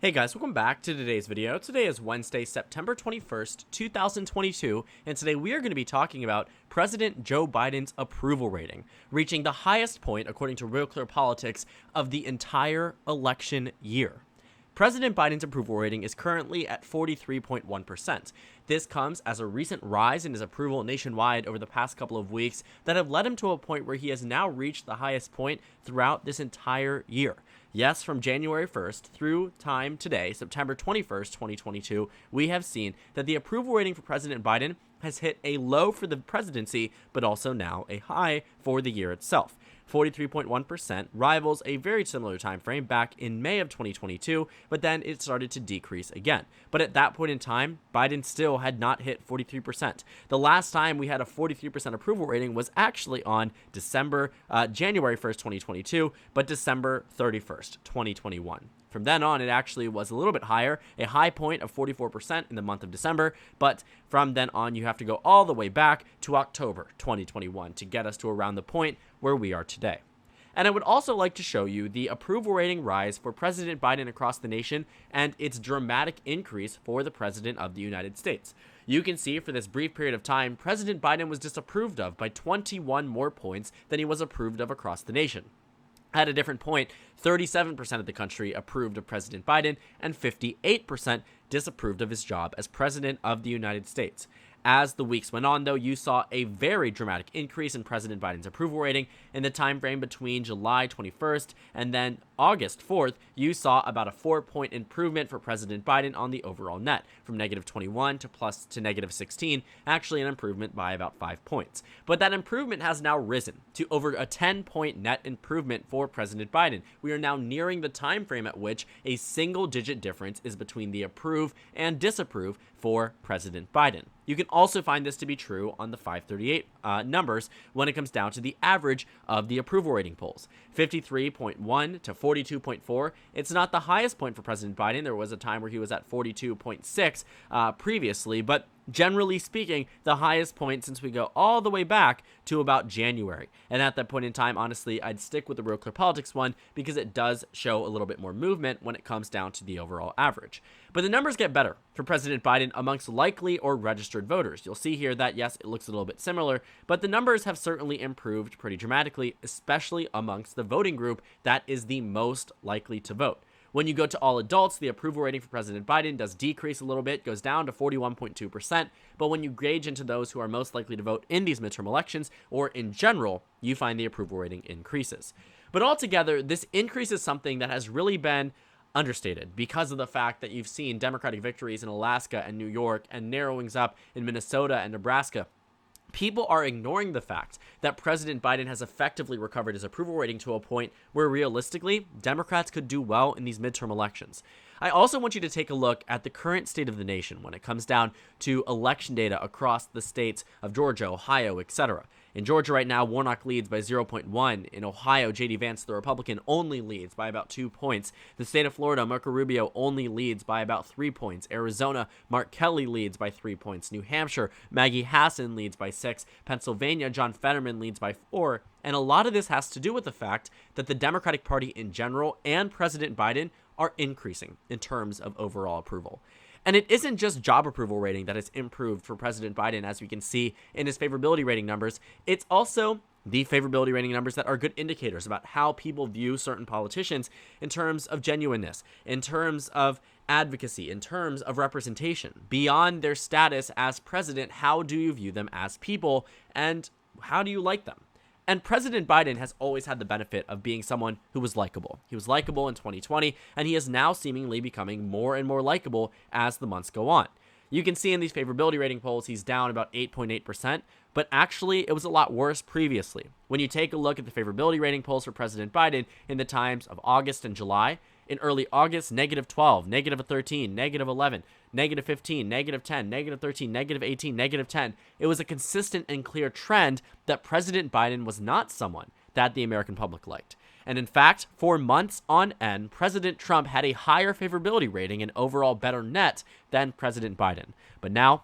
Hey guys, welcome back to today's video. Today is Wednesday, September 21st, 2022, and today we are going to be talking about President Joe Biden's approval rating, reaching the highest point, according to Real Clear Politics, of the entire election year. President Biden's approval rating is currently at 43.1%. This comes as a recent rise in his approval nationwide over the past couple of weeks that have led him to a point where he has now reached the highest point throughout this entire year. Yes, from January 1st through time today, September 21st, 2022, we have seen that the approval rating for President Biden has hit a low for the presidency, but also now a high for the year itself. 43.1% rivals a very similar time frame back in May of 2022, but then it started to decrease again. But at that point in time, Biden still had not hit 43%. The last time we had a 43% approval rating was actually on January 1st, 2022, but December 31st, 2021. From then on, it actually was a little bit higher, a high point of 44% in the month of December, but from then on, you have to go all the way back to October 2021 to get us to around the point where we are today. And I would also like to show you the approval rating rise for President Biden across the nation and its dramatic increase for the President of the United States. You can see for this brief period of time, President Biden was disapproved of by 21 more points than he was approved of across the nation. At a different point, 37% of the country approved of President Biden and 58% disapproved of his job as President of the United States. As the weeks went on, though, you saw a very dramatic increase in President Biden's approval rating. In the time frame between July 21st and then August 4th, you saw about a 4-point improvement for President Biden on the overall net, from -21 to -16, actually an improvement by about 5 points. But that improvement has now risen to over a 10-point net improvement for President Biden. We are now nearing the time frame at which a single-digit difference is between the approve and disapprove for President Biden. You can also find this to be true on the FiveThirtyEight numbers when it comes down to the average of the approval rating polls. 53.1 to 42.4. It's not the highest point for President Biden. There was a time where he was at 42.6 previously, but generally speaking, the highest point since we go all the way back to about January. And at that point in time, honestly, I'd stick with the Real Clear Politics one because it does show a little bit more movement when it comes down to the overall average. But the numbers get better for President Biden amongst likely or registered voters. You'll see here that, yes, it looks a little bit similar, but the numbers have certainly improved pretty dramatically, especially amongst the voting group that is the most likely to vote. When you go to all adults, the approval rating for President Biden does decrease a little bit, goes down to 41.2%, but when you gauge into those who are most likely to vote in these midterm elections, or in general, you find the approval rating increases. But altogether, this increase is something that has really been understated because of the fact that you've seen Democratic victories in Alaska and New York and narrowings up in Minnesota and Nebraska. People are ignoring the fact that President Biden has effectively recovered his approval rating to a point where realistically, Democrats could do well in these midterm elections. I also want you to take a look at the current state of the nation when it comes down to election data across the states of Georgia, Ohio, etc. In Georgia right now, Warnock leads by 0.1. In Ohio, J.D. Vance, the Republican, only leads by about 2 points. The state of Florida, Marco Rubio only leads by about 3 points. Arizona, Mark Kelly leads by 3 points. New Hampshire, Maggie Hassan leads by 6. Pennsylvania, John Fetterman leads by 4. And a lot of this has to do with the fact that the Democratic Party in general and President Biden are increasing in terms of overall approval. And it isn't just job approval rating that has improved for President Biden, as we can see in his favorability rating numbers. It's also the favorability rating numbers that are good indicators about how people view certain politicians in terms of genuineness, in terms of advocacy, in terms of representation. Beyond their status as president, how do you view them as people, and how do you like them? And President Biden has always had the benefit of being someone who was likable. He was likable in 2020, and he is now seemingly becoming more and more likable as the months go on. You can see in these favorability rating polls, he's down about 8.8%, but actually it was a lot worse previously. When you take a look at the favorability rating polls for President Biden in the times of August and July, in early August, -12, -13, -11, -15, -10, -13, -18, -10. It was a consistent and clear trend that President Biden was not someone that the American public liked. And in fact, for months on end, President Trump had a higher favorability rating and overall better net than President Biden. But now,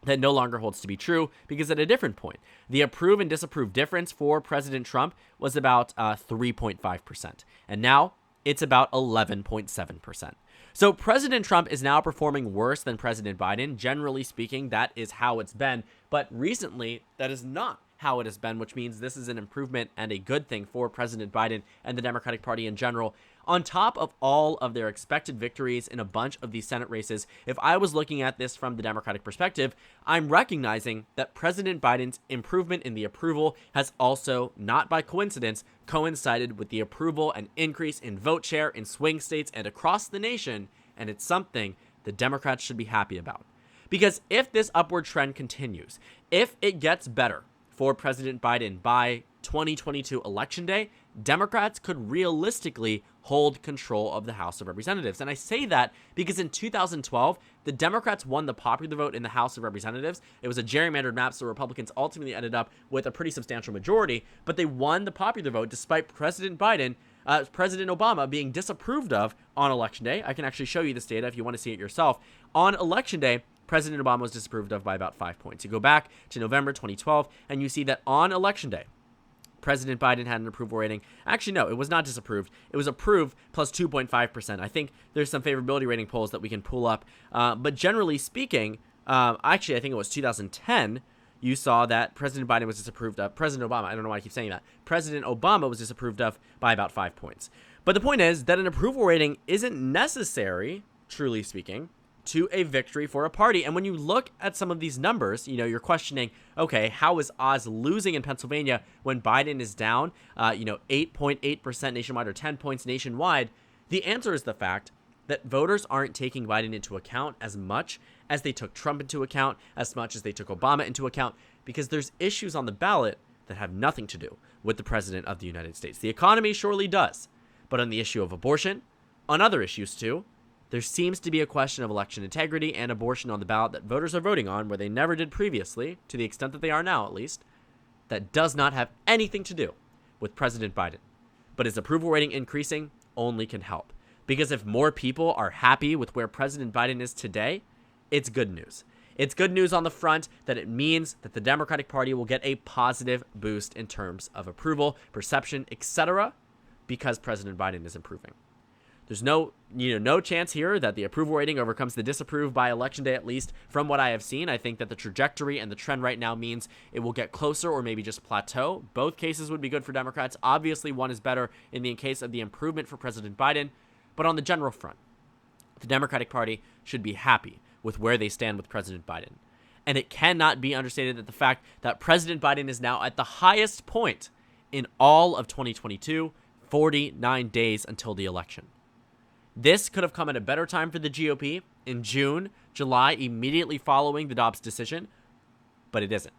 that no longer holds to be true because at a different point, the approve and disapprove difference for President Trump was about 3.5%. And now, it's about 11.7%. So President Trump is now performing worse than President Biden. Generally speaking, that is how it's been. But recently, that is not how it has been, which means this is an improvement and a good thing for President Biden and the Democratic Party in general. On top of all of their expected victories in a bunch of these Senate races, if I was looking at this from the Democratic perspective, I'm recognizing that President Biden's improvement in the approval has also, not by coincidence, coincided with the approval and increase in vote share in swing states and across the nation, and it's something the Democrats should be happy about. Because if this upward trend continues, if it gets better for President Biden by 2022 Election Day, Democrats could realistically hold control of the House of Representatives. And I say that because in 2012, the Democrats won the popular vote in the House of Representatives. It was a gerrymandered map, so Republicans ultimately ended up with a pretty substantial majority, but they won the popular vote despite President Obama being disapproved of on Election Day. I can actually show you this data if you want to see it yourself. On Election Day, President Obama was disapproved of by about 5 points. You go back to November 2012, and you see that on Election Day, President Biden had an approval rating. Actually, no, it was not disapproved. It was approved plus 2.5%. I think there's some favorability rating polls that we can pull up. But generally speaking, actually, I think it was 2010, you saw that President Biden was disapproved of. President Obama, I don't know why I keep saying that. President Obama was disapproved of by about 5 points. But the point is that an approval rating isn't necessary, truly speaking, to a victory for a party. And when you look at some of these numbers, you're questioning, okay, how is Oz losing in Pennsylvania when Biden is down, 8.8% nationwide or 10 points nationwide? The answer is the fact that voters aren't taking Biden into account as much as they took Trump into account, as much as they took Obama into account, because there's issues on the ballot that have nothing to do with the president of the United States. The economy surely does, but on the issue of abortion, on other issues too, there seems to be a question of election integrity and abortion on the ballot that voters are voting on where they never did previously, to the extent that they are now at least, that does not have anything to do with President Biden. But his approval rating increasing only can help. Because if more people are happy with where President Biden is today, it's good news. It's good news on the front that it means that the Democratic Party will get a positive boost in terms of approval, perception, etc., because President Biden is improving. There's no chance here that the approval rating overcomes the disapprove by Election Day, at least from what I have seen. I think that the trajectory and the trend right now means it will get closer or maybe just plateau. Both cases would be good for Democrats. Obviously, one is better in the case of the improvement for President Biden. But on the general front, the Democratic Party should be happy with where they stand with President Biden. And it cannot be understated that the fact that President Biden is now at the highest point in all of 2022, 49 days until the election. This could have come at a better time for the GOP in June, July, immediately following the Dobbs decision, but it isn't.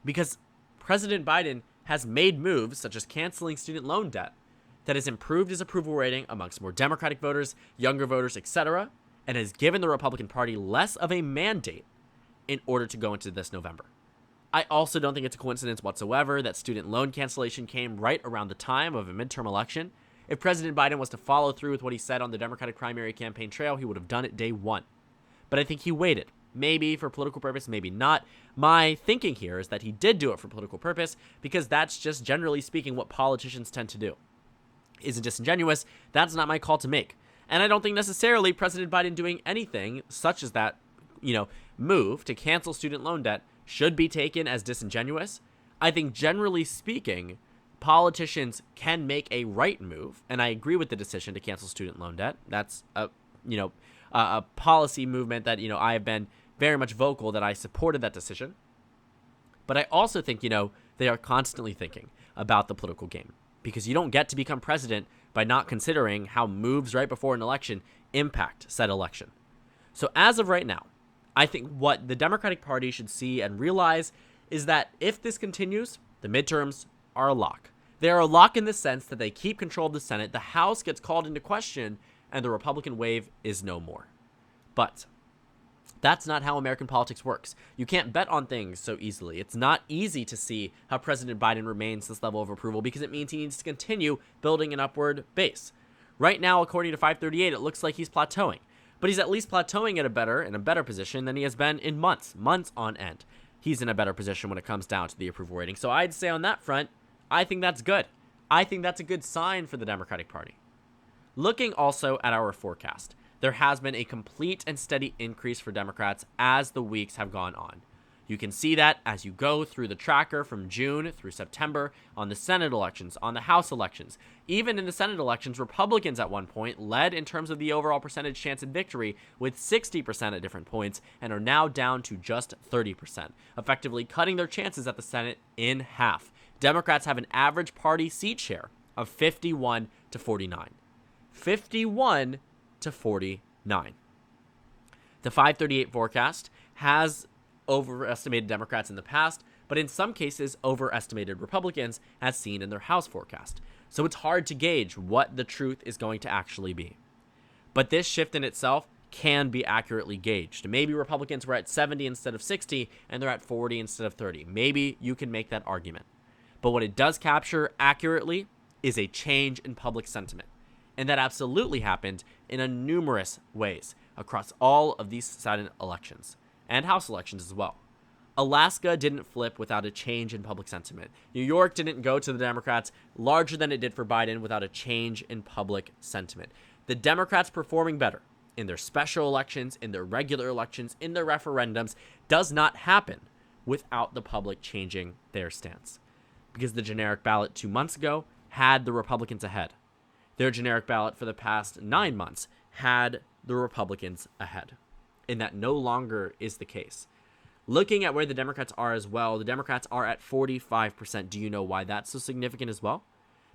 Because President Biden has made moves, such as canceling student loan debt, that has improved his approval rating amongst more Democratic voters, younger voters, etc., and has given the Republican Party less of a mandate in order to go into this November. I also don't think it's a coincidence whatsoever that student loan cancellation came right around the time of a midterm election. If President Biden was to follow through with what he said on the Democratic primary campaign trail, he would have done it day one. But I think he waited. Maybe for political purpose, maybe not. My thinking here is that he did do it for political purpose because that's just generally speaking what politicians tend to do. Is it disingenuous? That's not my call to make. And I don't think necessarily President Biden doing anything such as that, move to cancel student loan debt should be taken as disingenuous. I think generally speaking, politicians can make a right move, and I agree with the decision to cancel student loan debt. That's a policy movement that, I have been very much vocal that I supported that decision. But I also think, they are constantly thinking about the political game, because you don't get to become president by not considering how moves right before an election impact said election. So as of right now, I think what the Democratic Party should see and realize is that if this continues, the midterms are a lock. They are a lock in the sense that they keep control of the Senate, the House gets called into question, and the Republican wave is no more. But that's not how American politics works. You can't bet on things so easily. It's not easy to see how President Biden remains this level of approval because it means he needs to continue building an upward base. Right now, according to FiveThirtyEight, it looks like he's plateauing. But he's at least plateauing in a better position than he has been in months on end. He's in a better position when it comes down to the approval rating. So I'd say on that front, I think that's good. I think that's a good sign for the Democratic Party. Looking also at our forecast, there has been a complete and steady increase for Democrats as the weeks have gone on. You can see that as you go through the tracker from June through September on the Senate elections, on the House elections. Even in the Senate elections, Republicans at one point led in terms of the overall percentage chance of victory with 60% at different points and are now down to just 30%, effectively cutting their chances at the Senate in half. Democrats have an average party seat share of 51 to 49. 51 to 49. The 538 forecast has overestimated Democrats in the past, but in some cases overestimated Republicans, as seen in their House forecast. So it's hard to gauge what the truth is going to actually be. But this shift in itself can be accurately gauged. Maybe Republicans were at 70 instead of 60, and they're at 40 instead of 30. Maybe you can make that argument. But what it does capture accurately is a change in public sentiment. And that absolutely happened in numerous ways across all of these Senate elections and House elections as well. Alaska didn't flip without a change in public sentiment. New York didn't go to the Democrats larger than it did for Biden without a change in public sentiment. The Democrats performing better in their special elections, in their regular elections, in their referendums does not happen without the public changing their stance. Because the generic ballot 2 months ago had the Republicans ahead. Their generic ballot for the past 9 months had the Republicans ahead. And that no longer is the case. Looking at where the Democrats are as well, the Democrats are at 45%. Do you know why that's so significant as well?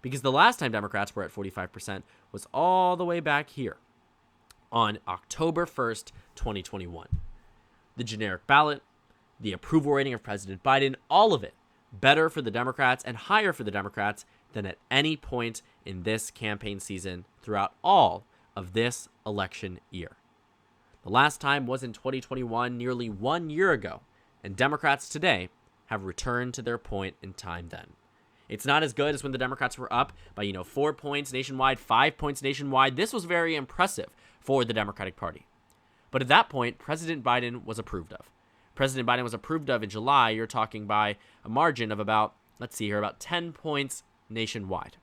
Because the last time Democrats were at 45% was all the way back here on October 1st, 2021. The generic ballot, the approval rating of President Biden, all of it better for the Democrats and higher for the Democrats than at any point in this campaign season throughout all of this election year. The last time was in 2021, nearly 1 year ago, and Democrats today have returned to their point in time then. It's not as good as when the Democrats were up by, 4 points nationwide, 5 points nationwide. This was very impressive for the Democratic Party. But at that point, President Biden was approved of. President Biden was approved of in July. You're talking by a margin of about 10 points nationwide.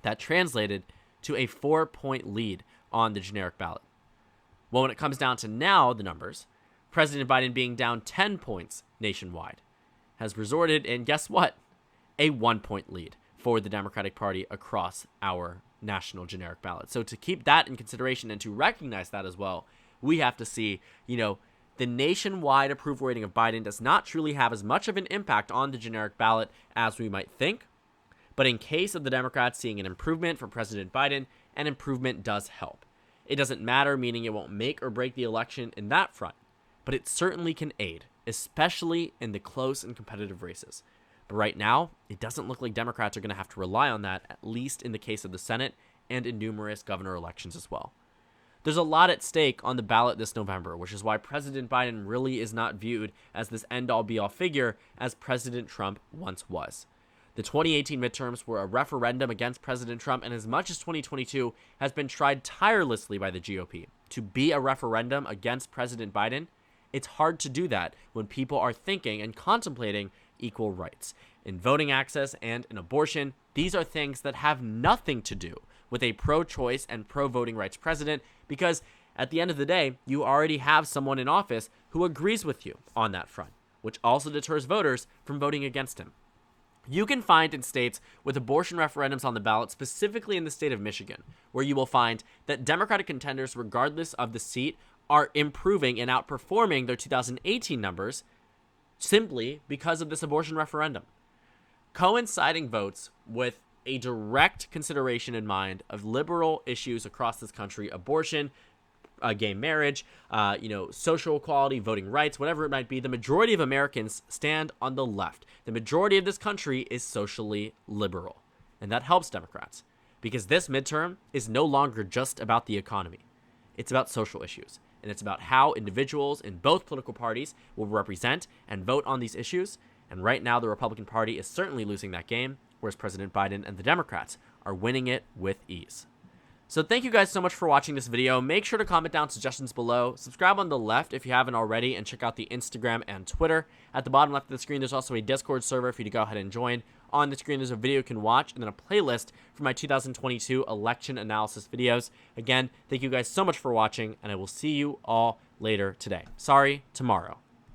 That translated to a 4-point lead on the generic ballot. Well, when it comes down to now, the numbers, President Biden being down 10 points nationwide has resulted in, guess what? A 1-point lead for the Democratic Party across our national generic ballot. So to keep that in consideration and to recognize that as well, we have to see, the nationwide approval rating of Biden does not truly have as much of an impact on the generic ballot as we might think. But in case of the Democrats seeing an improvement from President Biden, an improvement does help. It doesn't matter, meaning it won't make or break the election in that front, but it certainly can aid, especially in the close and competitive races. But right now, it doesn't look like Democrats are going to have to rely on that, at least in the case of the Senate and in numerous governor elections as well. There's a lot at stake on the ballot this November, which is why President Biden really is not viewed as this end-all be-all figure as President Trump once was. The 2018 midterms were a referendum against President Trump, and as much as 2022 has been tried tirelessly by the GOP to be a referendum against President Biden, it's hard to do that when people are thinking and contemplating equal rights. In voting access and in abortion, these are things that have nothing to do with a pro-choice and pro-voting rights president, because at the end of the day, you already have someone in office who agrees with you on that front, which also deters voters from voting against him. You can find in states with abortion referendums on the ballot, specifically in the state of Michigan, where you will find that Democratic contenders, regardless of the seat, are improving and outperforming their 2018 numbers simply because of this abortion referendum. Coinciding votes with a direct consideration in mind of liberal issues across this country, abortion, gay marriage, social equality, voting rights, whatever it might be, the majority of Americans stand on the left. The majority of this country is socially liberal. And that helps Democrats because this midterm is no longer just about the economy. It's about social issues. And it's about how individuals in both political parties will represent and vote on these issues. And right now, the Republican Party is certainly losing that game, whereas President Biden and the Democrats are winning it with ease. So thank you guys so much for watching this video. Make sure to comment down suggestions below. Subscribe on the left if you haven't already, and check out the Instagram and Twitter. At the bottom left of the screen, there's also a Discord server for you to go ahead and join. on the screen, there's a video you can watch, and then a playlist for my 2022 election analysis videos. Again, thank you guys so much for watching, and I will see you all later today. Sorry, tomorrow.